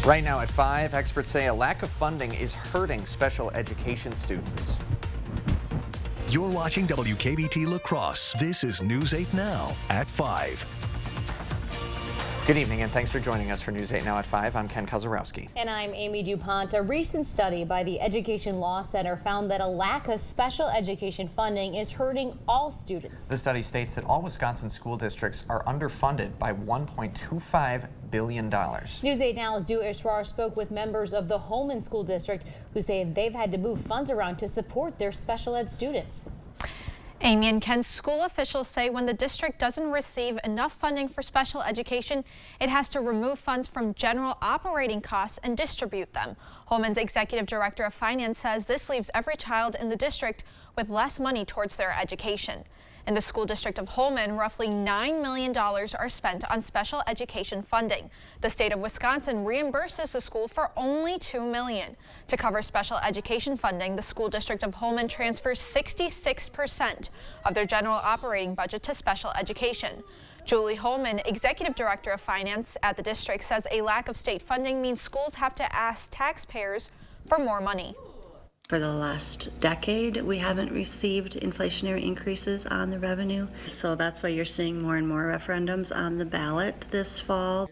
Right now at 5, experts say a lack of funding is hurting special education students. You're watching WKBT La Crosse. This is News 8 Now at 5. Good evening and thanks for joining us for News 8 Now at 5. I'm Ken Kozarowski. And I'm Amy DuPont. A recent study by the Education Law Center found that a lack of special education funding is hurting all students. The study states that all Wisconsin school districts are underfunded by $1.25 billion. News 8 Now's Dua Israr spoke with members of the Holmen School District who say they've had to move funds around to support their special ed students. Amy and Ken, school officials say when the district doesn't receive enough funding for special education, it has to remove funds from general operating costs and distribute them. Holmen's executive director of finance says this leaves every child in the district with less money towards their education. In the school district of Holmen, roughly $9 million are spent on special education funding. The state of Wisconsin reimburses the school for only $2 million. To cover special education funding, the school district of Holmen transfers 66% of their general operating budget to special education. Julie Holmen, executive director of finance at the district, says a lack of state funding means schools have to ask taxpayers for more money. For the last decade, we haven't received inflationary increases on the revenue. So that's why you're seeing more and more referendums on the ballot this fall.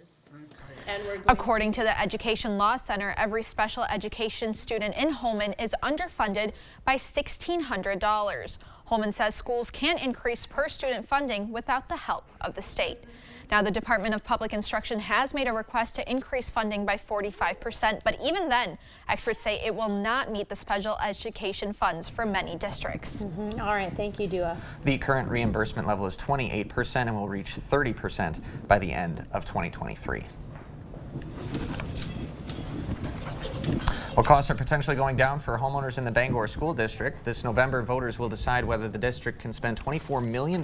According to the Education Law Center, every special education student in Holmen is underfunded by $1,600. Holmen says schools can't increase per student funding without the help of the state. Now, the Department of Public Instruction has made a request to increase funding by 45%, but even then, experts say it will not meet the special education funds for many districts. All right, thank you, Dua. The current reimbursement level is 28% and will reach 30% by the end of 2023. Well, costs are potentially going down for homeowners in the Bangor School District. This November, voters will decide whether the district can spend $24 million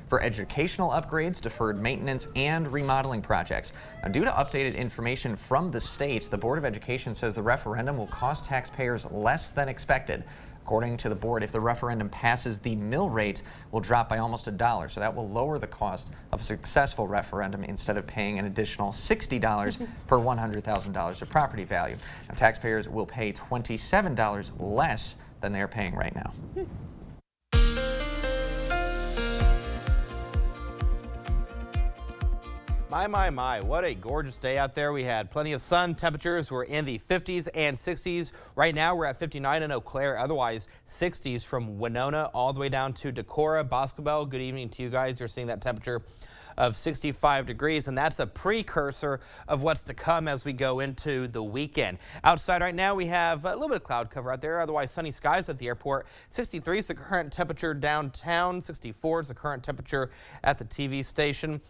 for educational upgrades, deferred maintenance, and remodeling projects. Now, due to updated information from the state, the Board of Education says the referendum will cost taxpayers less than expected. According to the board, if the referendum passes, the mill rate will drop by almost $1, so that will lower the cost of a successful referendum instead of paying an additional $60 per $100,000 of property value. Now, taxpayers will pay $27 less than they are paying right now. My, what a gorgeous day out there. We had plenty of sun. Temperatures were in the 50s and 60s. Right now we're at 59 in Eau Claire, otherwise 60s from Winona all the way down to Decorah, Boscobel. Good evening to you guys. You're seeing that temperature of 65 degrees, and that's a precursor of what's to come as we go into the weekend. Outside right now we have a little bit of cloud cover out there, otherwise sunny skies at the airport. 63 is the current temperature downtown, 64 is the current temperature at the TV station.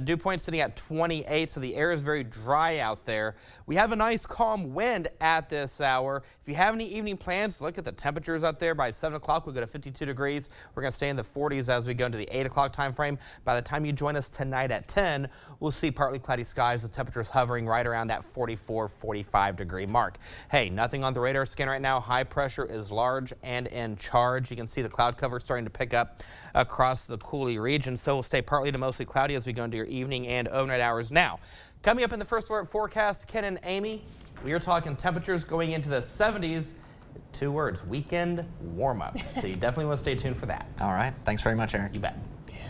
Dew point sitting at 28, so the air is very dry out there. We have a nice calm wind at this hour. If you have any evening plans, look at the temperatures out there. By 7 o'clock we'll go to 52 degrees. We're going to stay in the 40s as we go into the 8 o'clock time frame. By the time you join us tonight at 10, we'll see partly cloudy skies with temperatures hovering right around that 44-45 degree mark. Hey, nothing on the radar scan right now. High pressure is large and in charge. You can see the cloud cover starting to pick up across the Coulee region, so we'll stay partly to mostly cloudy as we go into your evening and overnight hours. Now, coming up in the first alert forecast, Ken and Amy, we are talking temperatures going into the 70s. 2 words, weekend warm up. So you definitely want to stay tuned for that. All right. Thanks very much, Eric. You bet.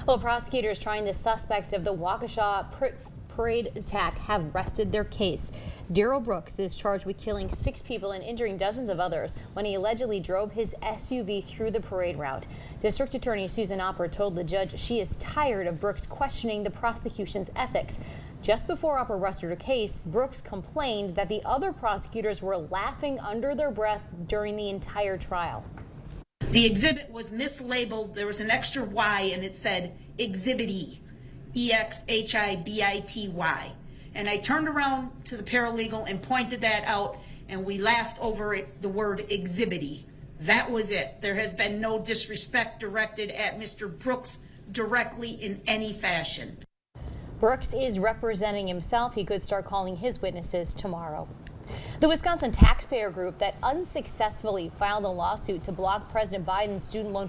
Well, prosecutors trying the suspect of the Waukesha parade attack have rested their case. Darrell Brooks is charged with killing 6 people and injuring dozens of others when he allegedly drove his SUV through the parade route. District Attorney Susan Opper told the judge she is tired of Brooks questioning the prosecution's ethics. Just before Opper rested her case, Brooks complained that the other prosecutors were laughing under their breath during the entire trial. The exhibit was mislabeled. There was an extra Y and it said Exhibit E. EXHIBITY. And I turned around to the paralegal and pointed that out, and we laughed over it, the word exhibity. That was it. There has been no disrespect directed at Mr. Brooks directly in any fashion. Brooks is representing himself. He could start calling his witnesses tomorrow. The Wisconsin taxpayer group that unsuccessfully filed a lawsuit to block President Biden's student loan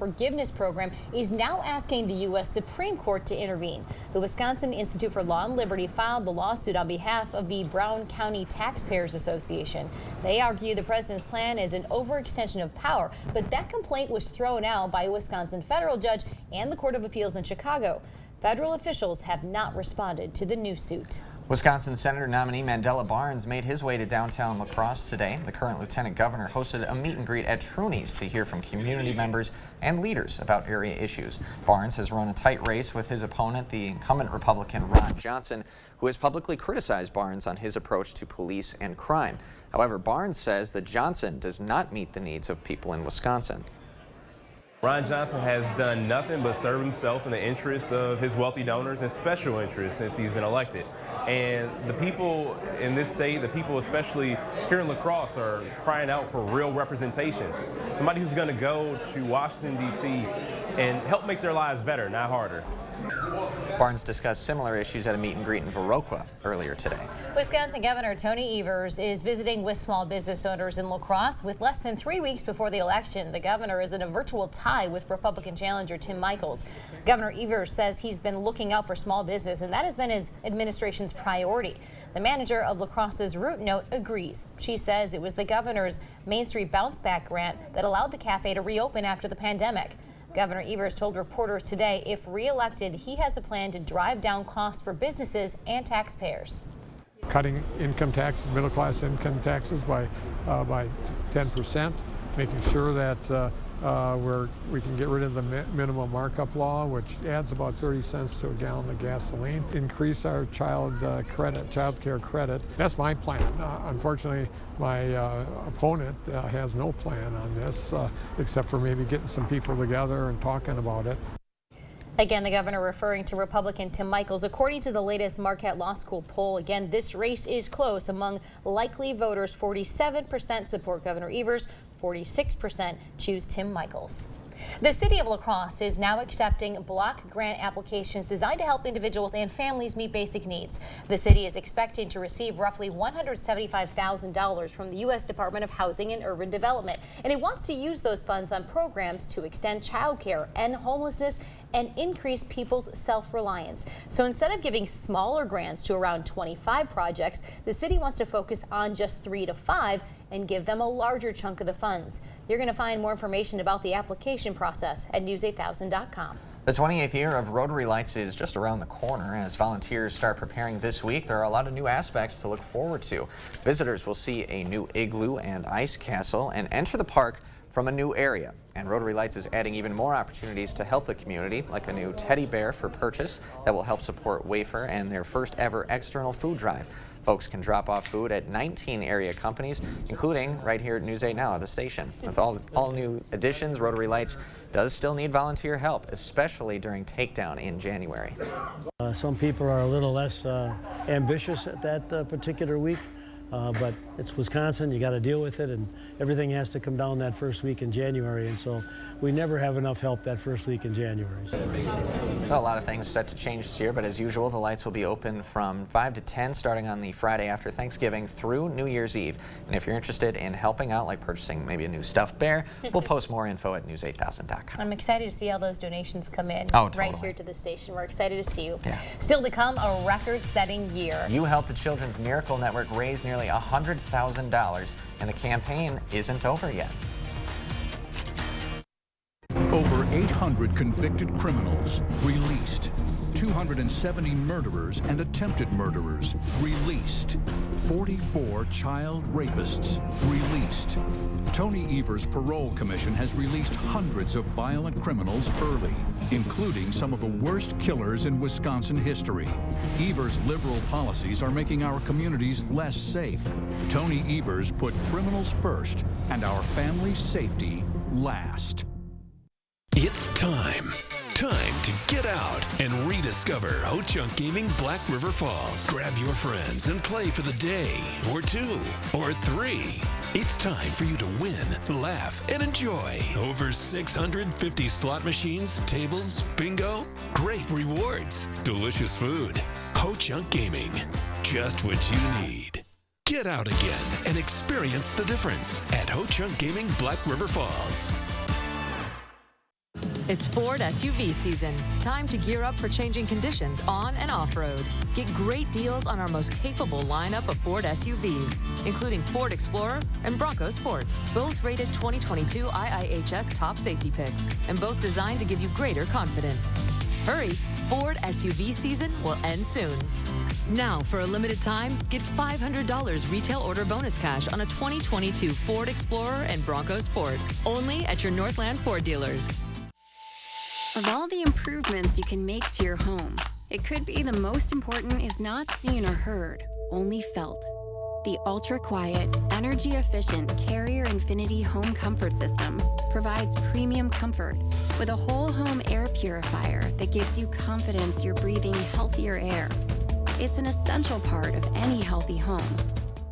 forgiveness program is now asking the U.S. Supreme Court to intervene. The Wisconsin Institute for Law and Liberty filed the lawsuit on behalf of the Brown County Taxpayers Association. They argue the president's plan is an overextension of power, but that complaint was thrown out by a Wisconsin federal judge and the Court of Appeals in Chicago. Federal officials have not responded to the new suit. Wisconsin Senator nominee Mandela Barnes made his way to downtown La Crosse today. The current lieutenant governor hosted a meet and greet at Truny's to hear from community members and leaders about area issues. Barnes has run a tight race with his opponent, the incumbent Republican Ron Johnson, who has publicly criticized Barnes on his approach to police and crime. However, Barnes says that Johnson does not meet the needs of people in Wisconsin. Ron Johnson has done nothing but serve himself in the interests of his wealthy donors and special interests since he's been elected. And the people in this state, the people especially here in La Crosse, are crying out for real representation. Somebody who's going to go to Washington, D.C. and help make their lives better, not harder. Barnes discussed similar issues at a meet and greet in Viroqua earlier today. Wisconsin Governor Tony Evers is visiting with small business owners in La Crosse. With less than 3 weeks before the election, the governor is in a virtual tie with Republican challenger Tim Michels. Governor Evers says he's been looking out for small business, and that has been his administration's priority. The manager of La Crosse's Root Note agrees. She says it was the governor's Main Street Bounce Back grant that allowed the cafe to reopen after the pandemic. Governor Evers told reporters today if re-elected, he has a plan to drive down costs for businesses and taxpayers. Cutting income taxes, middle class income taxes by 10%, making sure that we can get rid of the minimum markup law, which adds about 30 cents to a gallon of gasoline. Increase our child care credit. That's my plan. Unfortunately, my opponent has no plan on this, except for maybe getting some people together and talking about it. Again, the governor referring to Republican Tim Michels. According to the latest Marquette Law School poll, again, this race is close. Among likely voters, 47% support Governor Evers, 46% choose Tim Michels. The city of La Crosse is now accepting block grant applications designed to help individuals and families meet basic needs. The city is expecting to receive roughly $175,000 from the U.S. Department of Housing and Urban Development, and it wants to use those funds on programs to extend childcare, end homelessness, and increase people's self-reliance. So instead of giving smaller grants to around 25 projects, the city wants to focus on just 3 to 5 and give them a larger chunk of the funds. You're going to find more information about the application process at news8000.com. The 28th year of Rotary Lights is just around the corner. As volunteers start preparing this week, there are a lot of new aspects to look forward to. Visitors will see a new igloo and ice castle and enter the park from a new area. And Rotary Lights is adding even more opportunities to help the community, like a new teddy bear for purchase that will help support Wafer and their first ever external food drive. Folks can drop off food at 19 area companies, including right here at News 8 Now at the station. With all new additions, Rotary Lights does still need volunteer help, especially during Takedown in January. Some people are a little less ambitious at that particular week. But it's Wisconsin, you got to deal with it, and everything has to come down that first week in January, and so we never have enough help that first week in January. Well, a lot of things set to change this year, but as usual, the lights will be open from 5 to 10 starting on the Friday after Thanksgiving through New Year's Eve. And if you're interested in helping out, like purchasing maybe a new stuffed bear, we'll post more info at news8000.com. I'm excited to see all those donations come in right here to the station. We're excited to see you. Yeah. Still to come, a record-setting year. You helped the Children's Miracle Network raise nearly $100,000, and the campaign isn't over yet. Over 800 convicted criminals released. 270 murderers and attempted murderers released. 44 child rapists released. Tony Evers' parole commission has released hundreds of violent criminals early, including some of the worst killers in Wisconsin history. Evers' liberal policies are making our communities less safe. Tony Evers put criminals first and our family's safety last. It's time to get out and rediscover Ho-Chunk Gaming Black River Falls. Grab your friends and play for the day, or 2, or 3. It's time for you to win, laugh, and enjoy. Over 650 slot machines, tables, bingo, great rewards, delicious food. Ho-Chunk Gaming, just what you need. Get out again and experience the difference at Ho-Chunk Gaming Black River Falls. It's Ford SUV season. Time to gear up for changing conditions on and off-road. Get great deals on our most capable lineup of Ford SUVs, including Ford Explorer and Bronco Sport. Both rated 2022 IIHS top safety picks, and both designed to give you greater confidence. Hurry, Ford SUV season will end soon. Now, for a limited time, get $500 retail order bonus cash on a 2022 Ford Explorer and Bronco Sport, only at your Northland Ford dealers. Of all the improvements you can make to your home, it could be the most important is not seen or heard, only felt. The ultra-quiet, energy-efficient Carrier Infinity Home Comfort System provides premium comfort with a whole home air purifier that gives you confidence you're breathing healthier air. It's an essential part of any healthy home.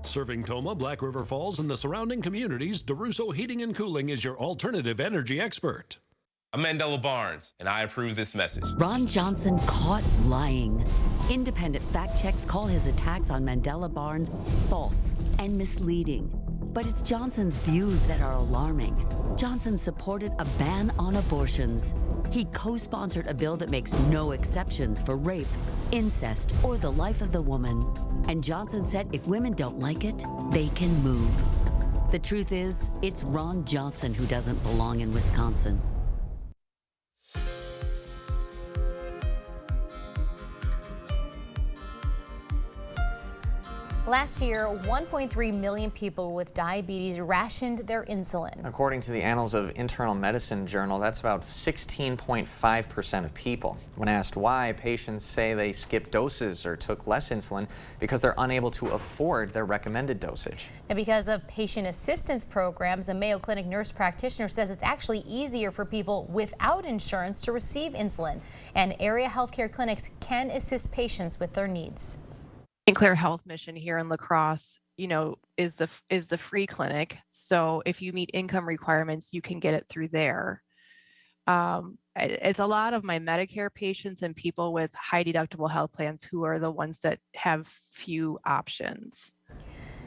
Serving Toma, Black River Falls, and the surrounding communities, DeRusso Heating and Cooling is your alternative energy expert. I'm Mandela Barnes, and I approve this message. Ron Johnson caught lying. Independent fact checks call his attacks on Mandela Barnes false and misleading. But it's Johnson's views that are alarming. Johnson supported a ban on abortions. He co-sponsored a bill that makes no exceptions for rape, incest, or the life of the woman. And Johnson said if women don't like it, they can move. The truth is, it's Ron Johnson who doesn't belong in Wisconsin. Last year, 1.3 million people with diabetes rationed their insulin. According to the Annals of Internal Medicine journal, that's about 16.5% of people. When asked why, patients say they skipped doses or took less insulin because they're unable to afford their recommended dosage. And because of patient assistance programs, a Mayo Clinic nurse practitioner says it's actually easier for people without insurance to receive insulin, and area healthcare clinics can assist patients with their needs. St. Clair Health Mission here in La Crosse, is the free clinic. So if you meet income requirements, you can get it through there. It's a lot of my Medicare patients and people with high deductible health plans who are the ones that have few options.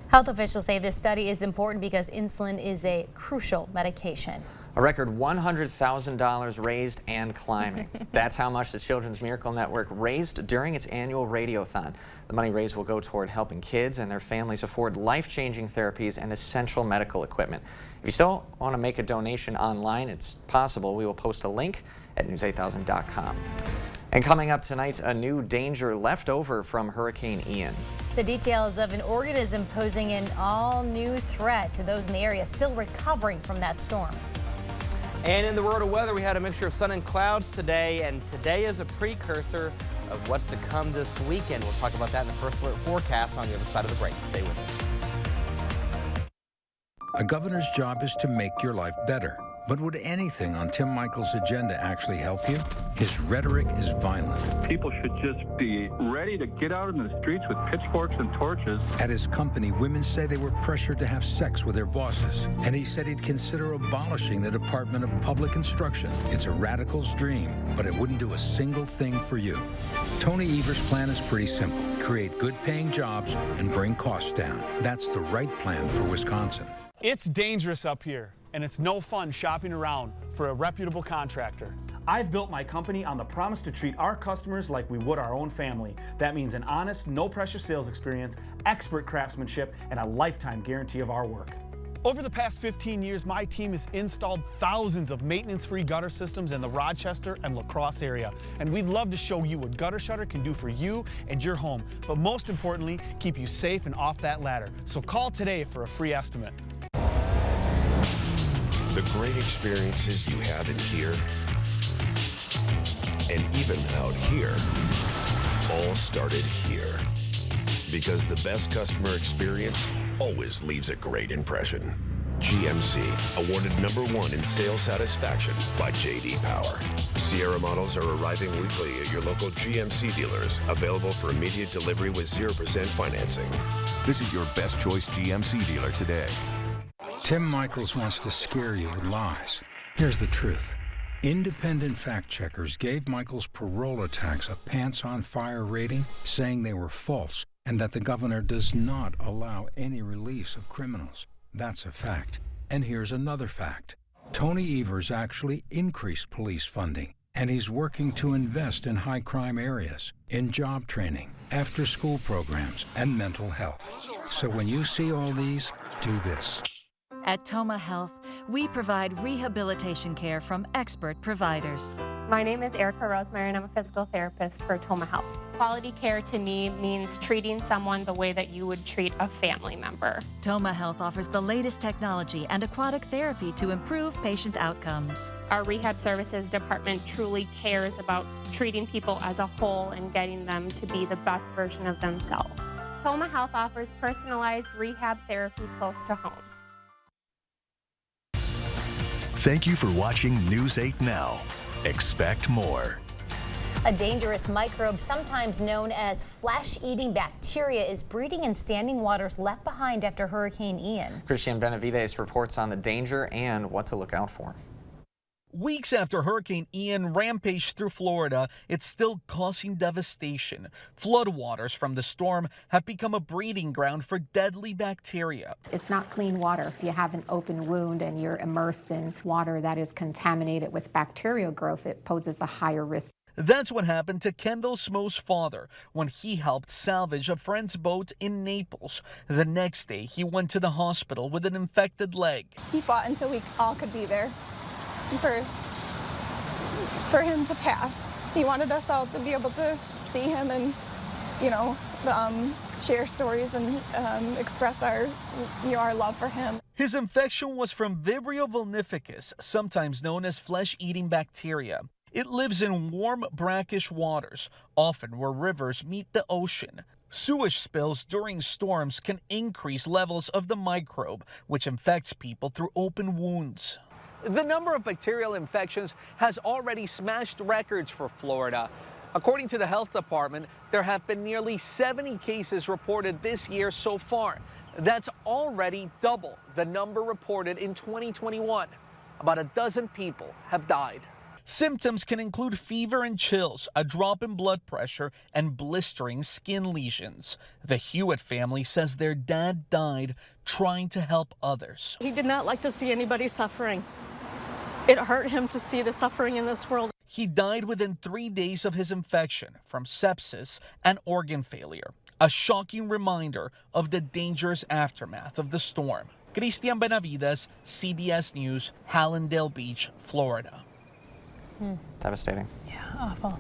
Health officials say this study is important because insulin is a crucial medication. A record $100,000 raised and climbing. That's how much the Children's Miracle Network raised during its annual radiothon. The money raised will go toward helping kids and their families afford life-changing therapies and essential medical equipment. If you still want to make a donation online, it's possible. We will post a link at news8000.com. And coming up tonight, a new danger left over from Hurricane Ian. The details of an organism posing an all-new threat to those in the area still recovering from that storm. And in the world of weather, we had a mixture of sun and clouds today, and today is a precursor of what's to come this weekend. We'll talk about that in the First Alert forecast on the other side of the break. Stay with us. A governor's job is to make your life better. But would anything on Tim Michaels' agenda actually help you? His rhetoric is violent. People should just be ready to get out in the streets with pitchforks and torches. At his company, women say they were pressured to have sex with their bosses. And he said he'd consider abolishing the Department of Public Instruction. It's a radical's dream, but it wouldn't do a single thing for you. Tony Evers' plan is pretty simple. Create good-paying jobs and bring costs down. That's the right plan for Wisconsin. It's dangerous up here, and it's no fun shopping around for a reputable contractor. I've built my company on the promise to treat our customers like we would our own family. That means an honest, no-pressure sales experience, expert craftsmanship, and a lifetime guarantee of our work. Over the past 15 years, my team has installed thousands of maintenance-free gutter systems in the Rochester and La Crosse area. And we'd love to show you what Gutter Shutter can do for you and your home, but most importantly, keep you safe and off that ladder. So call today for a free estimate. The great experiences you have in here and even out here all started here. Because the best customer experience always leaves a great impression. GMC, awarded #1 in sales satisfaction by J.D. Power. Sierra models are arriving weekly at your local GMC dealers, available for immediate delivery with 0% financing. Visit your best choice GMC dealer today. Tim Michaels wants to scare you with lies. Here's the truth. Independent fact checkers gave Michaels' parole attacks a pants-on-fire rating, saying they were false and that the governor does not allow any release of criminals. That's a fact. And here's another fact. Tony Evers actually increased police funding, and he's working to invest in high-crime areas, in job training, after-school programs, and mental health. So when you see all these, do this. At Toma Health, we provide rehabilitation care from expert providers. My name is Erica Rosemary, and I'm a physical therapist for Toma Health. Quality care to me means treating someone the way that you would treat a family member. Toma Health offers the latest technology and aquatic therapy to improve patient outcomes. Our rehab services department truly cares about treating people as a whole and getting them to be the best version of themselves. Toma Health offers personalized rehab therapy close to home. Thank you for watching News 8 Now. Expect more. A dangerous microbe, sometimes known as flesh-eating bacteria, is breeding in standing waters left behind after Hurricane Ian. Christian Benavides reports on the danger and what to look out for. Weeks after Hurricane Ian rampaged through Florida, it's still causing devastation. Floodwaters from the storm have become a breeding ground for deadly bacteria. It's not clean water. If you have an open wound and you're immersed in water that is contaminated with bacterial growth, it poses a higher risk. That's what happened to Kendall Smo's father when he helped salvage a friend's boat in Naples. The next day, he went to the hospital with an infected leg. He fought until we all could be there for him to pass. He wanted us all to be able to see him and, share stories and express our love for him. His infection was from Vibrio vulnificus, sometimes known as flesh-eating bacteria. It lives in warm, brackish waters, often where rivers meet the ocean. Sewage spills during storms can increase levels of the microbe, which infects people through open wounds. The number of bacterial infections has already smashed records for Florida. According to the health department, there have been nearly 70 cases reported this year so far. That's already double the number reported in 2021. About a dozen people have died. Symptoms can include fever and chills, a drop in blood pressure, and blistering skin lesions. The Hewitt family says their dad died trying to help others. He did not like to see anybody suffering. It hurt him to see the suffering in this world. He died within 3 days of his infection from sepsis and organ failure, a shocking reminder of the dangerous aftermath of the storm. Christian Benavides, CBS News, Hallandale Beach, Florida. Devastating. Yeah, awful.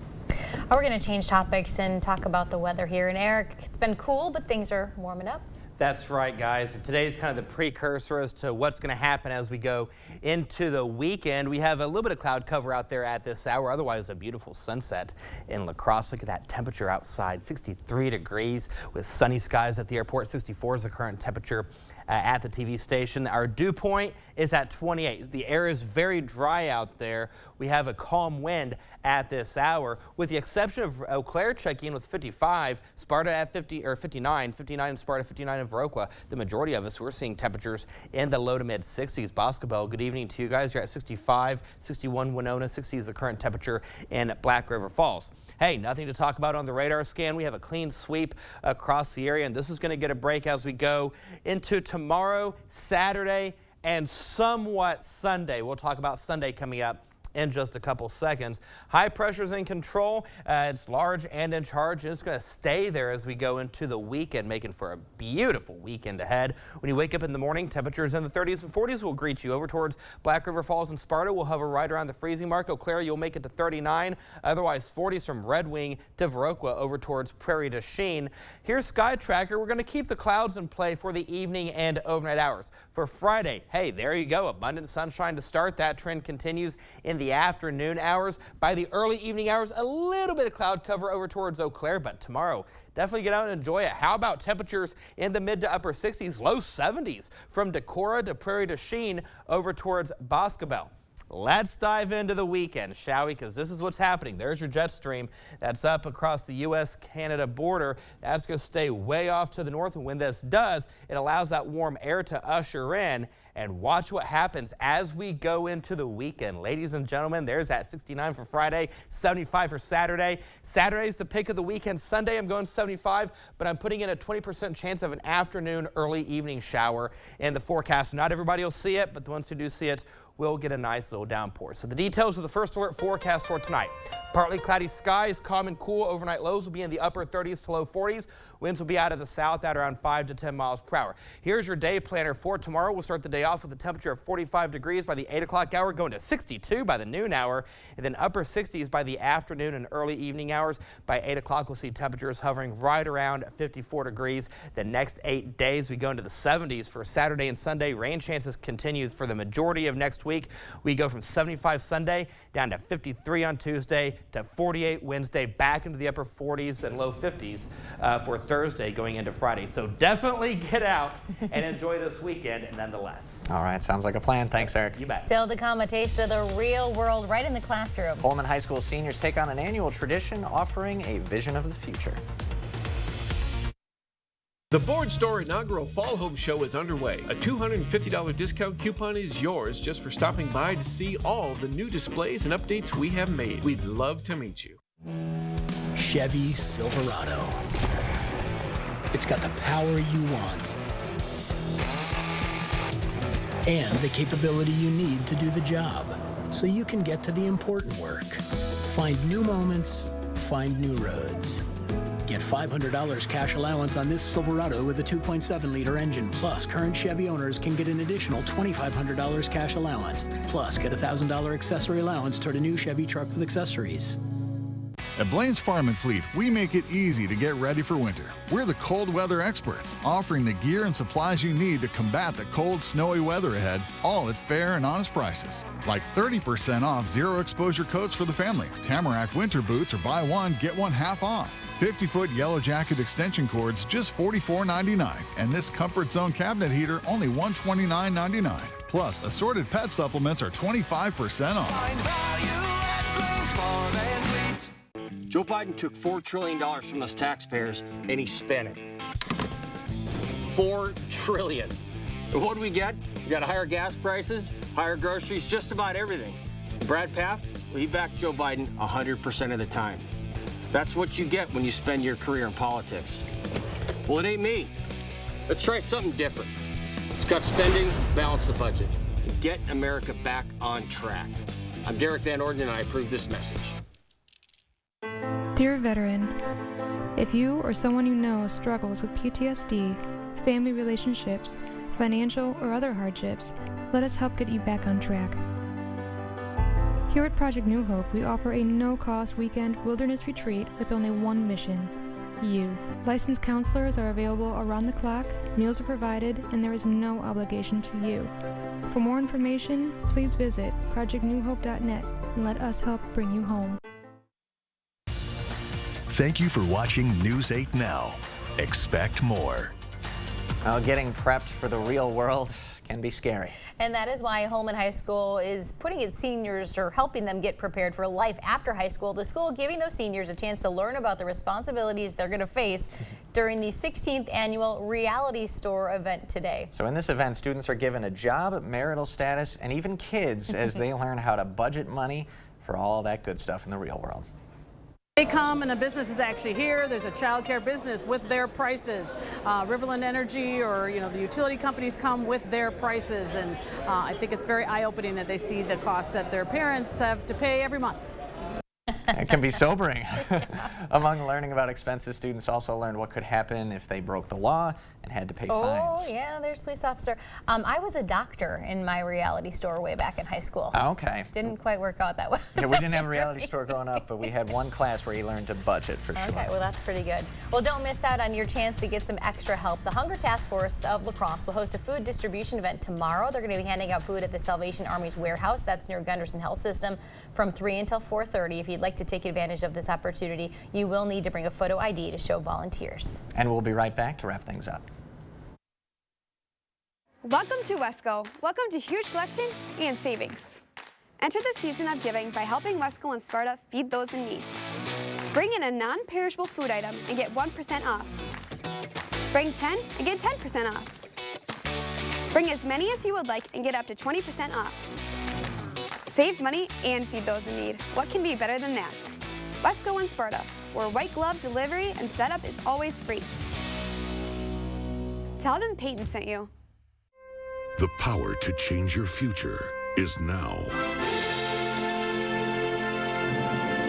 We're going to change topics and talk about the weather here. And Eric, it's been cool, but things are warming up. That's right, guys. Today's kind of the precursor as to what's going to happen as we go into the weekend. We have a little bit of cloud cover out there at this hour. Otherwise, a beautiful sunset in La Crosse. Look at that temperature outside, 63 degrees with sunny skies at the airport. 64 is the current temperature at the TV station. Our dew point is at 28. The air is very dry out there. We have a calm wind at this hour, with the exception of Eau Claire checking in with 55, Sparta at 59 in Sparta, 59 in Viroqua. The majority of us, we're seeing temperatures in the low to mid 60s. Boscobel, good evening to you guys. You're at 65, 61 Winona, 60 is the current temperature in Black River Falls. Hey, nothing to talk about on the radar scan. We have a clean sweep across the area, and this is going to get a break as we go into tomorrow, Saturday, and somewhat Sunday. We'll talk about Sunday coming up in just a couple seconds. High pressure's in control. It's large and in charge, and it's going to stay there as we go into the weekend, making for a beautiful weekend ahead. When you wake up in the morning, temperatures in the 30s and 40s will greet you. Over towards Black River Falls and Sparta, we'll hover right around the freezing mark. Eau Claire, you'll make it to 39. Otherwise, 40s from Red Wing to Viroqua over towards Prairie du Chien. Here's Sky Tracker. We're going to keep the clouds in play for the evening and overnight hours. For Friday, hey, there you go. Abundant sunshine to start. That trend continues in the afternoon hours. By the early evening hours, a little bit of cloud cover over towards Eau Claire, but tomorrow, definitely get out and enjoy it. How about temperatures in the mid to upper 60s, low 70s from Decorah to Prairie du Chien over towards Boscobel. Let's dive into the weekend, shall we? Because this is what's happening. There's your jet stream that's up across the U.S.-Canada border. That's going to stay way off to the north. And when this does, it allows that warm air to usher in. And watch what happens as we go into the weekend. Ladies and gentlemen, there's that 69 for Friday, 75 for Saturday. Saturday's the pick of the weekend. Sunday, I'm going 75, but I'm putting in a 20% chance of an afternoon, early evening shower in the forecast. Not everybody will see it, but the ones who do see it we'll get a nice little downpour. So the details of the first alert forecast for tonight. Partly cloudy skies, calm and cool. Overnight lows will be in the upper 30s to low 40s. Winds will be out of the south at around 5 to 10 miles per hour. Here's your day planner for tomorrow. We'll start the day off with a temperature of 45 degrees by the 8 o'clock hour, going to 62 by the noon hour, and then upper 60s by the afternoon and early evening hours. By 8 o'clock, we'll see temperatures hovering right around 54 degrees. The next 8 days, we go into the 70s for Saturday and Sunday. Rain chances continue for the majority of next week. We go from 75 Sunday down to 53 on Tuesday to 48 Wednesday, back into the upper 40s and low 50s for Thursday going into Friday. So definitely get out and enjoy this weekend nonetheless. All right, sounds like a plan. Thanks, Eric. You bet. Still to come, a taste of the real world right in the classroom. Holman High School seniors take on an annual tradition offering a vision of the future. The Board Store inaugural Fall Home Show is underway. A $250 discount coupon is yours just for stopping by to see all the new displays and updates we have made. We'd love to meet you. Chevy Silverado. It's got the power you want and the capability you need to do the job so you can get to the important work. Find new moments, find new roads. Get $500 cash allowance on this Silverado with a 2.7-liter engine. Plus, current Chevy owners can get an additional $2,500 cash allowance. Plus, get a $1,000 accessory allowance toward a new Chevy truck with accessories. At Blaine's Farm and Fleet, we make it easy to get ready for winter. We're the cold weather experts, offering the gear and supplies you need to combat the cold, snowy weather ahead, all at fair and honest prices. Like 30% off zero exposure coats for the family, Tamarack winter boots, or buy one, get one half off. 50-foot Yellow Jacket extension cords, just $44.99. And this Comfort Zone cabinet heater, only $129.99. Plus, assorted pet supplements are 25% off. Joe Biden took $4 trillion from us taxpayers and he spent it. $4 trillion. And what do we get? We got higher gas prices, higher groceries, just about everything. Brad Pfaff, well, he backed Joe Biden 100% of the time. That's what you get when you spend your career in politics. Well, it ain't me. Let's try something different. Let's cut spending, balance the budget, and get America back on track. I'm Derek Van Orden, and I approve this message. Dear veteran, if you or someone you know struggles with PTSD, family relationships, financial or other hardships, let us help get you back on track. Here at Project New Hope, we offer a no-cost weekend wilderness retreat with only one mission: you. Licensed counselors are available around the clock, meals are provided, and there is no obligation to you. For more information, please visit projectnewhope.net and let us help bring you home. Thank you for watching News 8 Now. Expect more. Well, getting prepped for the real world can be scary. And that is why Holman High School is putting its seniors, or helping them get prepared for life after high school. The school giving those seniors a chance to learn about the responsibilities they're going to face during the 16th annual Reality Store event today. So in this event, students are given a job, marital status, and even kids as they learn how to budget money for all that good stuff in the real world. They come and a business is actually here. There's a child care business with their prices. Riverland Energy, or the utility companies come with their prices, and I think it's very eye-opening that they see the costs that their parents have to pay every month. It can be sobering. Among learning about expenses, students also learned what could happen if they broke the law and had to pay fines. Oh, yeah, there's police officer. I was a doctor in my Reality Store way back in high school. Okay. Didn't quite work out that way. Yeah, we didn't have a Reality Store growing up, but we had one class where you learned to budget for sure. Okay, well, that's pretty good. Well, don't miss out on your chance to get some extra help. The Hunger Task Force of La Crosse will host a food distribution event tomorrow. They're going to be handing out food at the Salvation Army's warehouse. That's near Gunderson Health System from 3 until 4:30. If you'd like to take advantage of this opportunity, you will need to bring a photo ID to show volunteers. And we'll be right back to wrap things up. Welcome to Wesco. Welcome to huge selection and savings. Enter the season of giving by helping Wesco and Sparta feed those in need. Bring in a non-perishable food item and get 1% off. Bring 10 and get 10% off. Bring as many as you would like and get up to 20% off. Save money and feed those in need. What can be better than that? Wesco and Sparta, where white glove delivery and setup is always free. Tell them Peyton sent you. The power to change your future is now.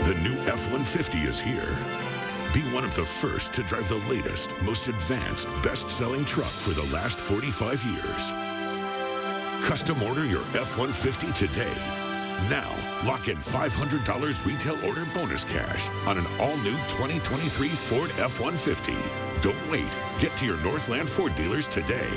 The new F-150 is here. Be one of the first to drive the latest, most advanced, best-selling truck for the last 45 years. Custom order your F-150 today. Now, lock in $500 retail order bonus cash on an all-new 2023 Ford F-150. Don't wait. Get to your Northland Ford dealers today.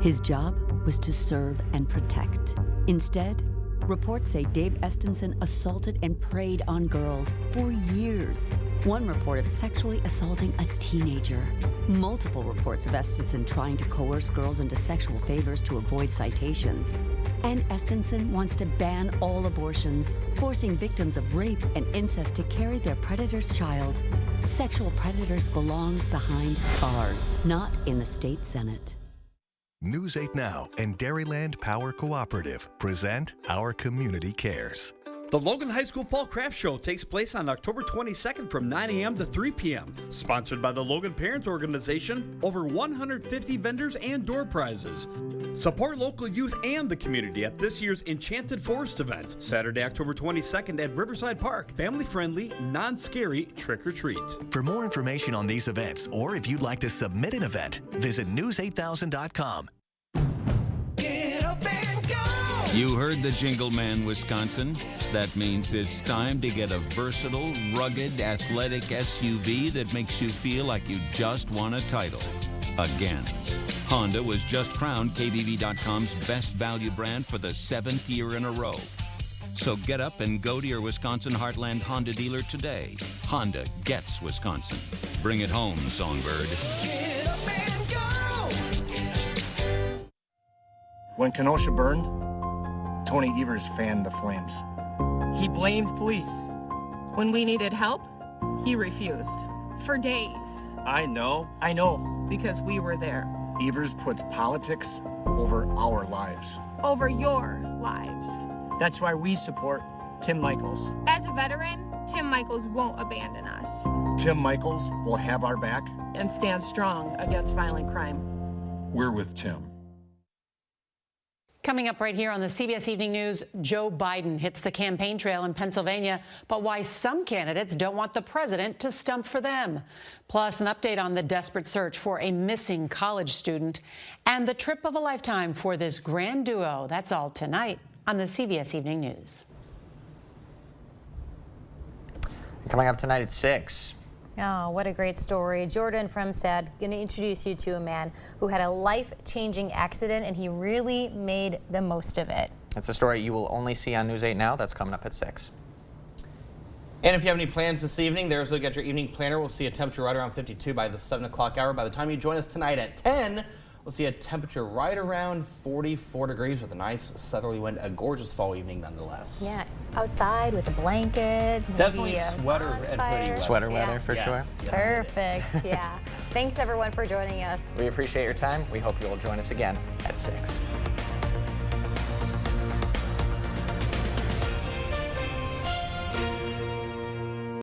His job was to serve and protect. Instead, reports say Dave Estenson assaulted and preyed on girls for years. One report of sexually assaulting a teenager. Multiple reports of Estenson trying to coerce girls into sexual favors to avoid citations. And Estenson wants to ban all abortions, forcing victims of rape and incest to carry their predator's child. Sexual predators belong behind bars, not in the state Senate. News 8 Now and Dairyland Power Cooperative present Our Community Cares. The Logan High School Fall Craft Show takes place on October 22nd from 9 a.m. to 3 p.m. Sponsored by the Logan Parents Organization, over 150 vendors and door prizes. Support local youth and the community at this year's Enchanted Forest event, Saturday, October 22nd at Riverside Park. Family-friendly, non-scary trick-or-treat. For more information on these events, or if you'd like to submit an event, visit news8000.com. You heard the Jingle Man, Wisconsin. That means it's time to get a versatile, rugged, athletic SUV that makes you feel like you just won a title. Again. Honda was just crowned KBB.com's best value brand for the 7th year in a row. So get up and go to your Wisconsin Heartland Honda dealer today. Honda gets Wisconsin. Bring it home, Songbird. When Kenosha burned, Tony Evers fanned the flames. He blamed police. When we needed help, he refused. For days. I know. Because we were there. Evers puts politics over our lives. Over your lives. That's why we support Tim Michaels. As a veteran, Tim Michaels won't abandon us. Tim Michaels will have our back. And stand strong against violent crime. We're with Tim. Coming up right here on the CBS Evening News, Joe Biden hits the campaign trail in Pennsylvania, but why some candidates don't want the president to stump for them. Plus, an update on the desperate search for a missing college student and the trip of a lifetime for this grand duo. That's all tonight on the CBS Evening News. Coming up tonight at 6. Oh, what a great story. Jordan from SAD going to introduce you to a man who had a life-changing accident, and he really made the most of it. It's a story you will only see on News 8 Now. That's coming up at 6. And if you have any plans this evening, there's a look at your evening planner. We'll see a temperature right around 52 by the 7 o'clock hour. By the time you join us tonight at 10, we'll see a temperature right around 44 degrees with a nice southerly wind. A gorgeous fall evening nonetheless. Yeah, outside with a blanket. Definitely sweater and hoodie weather. Sweater weather for sure. Yes. Perfect, yeah. Thanks everyone for joining us. We appreciate your time. We hope you will join us again at 6.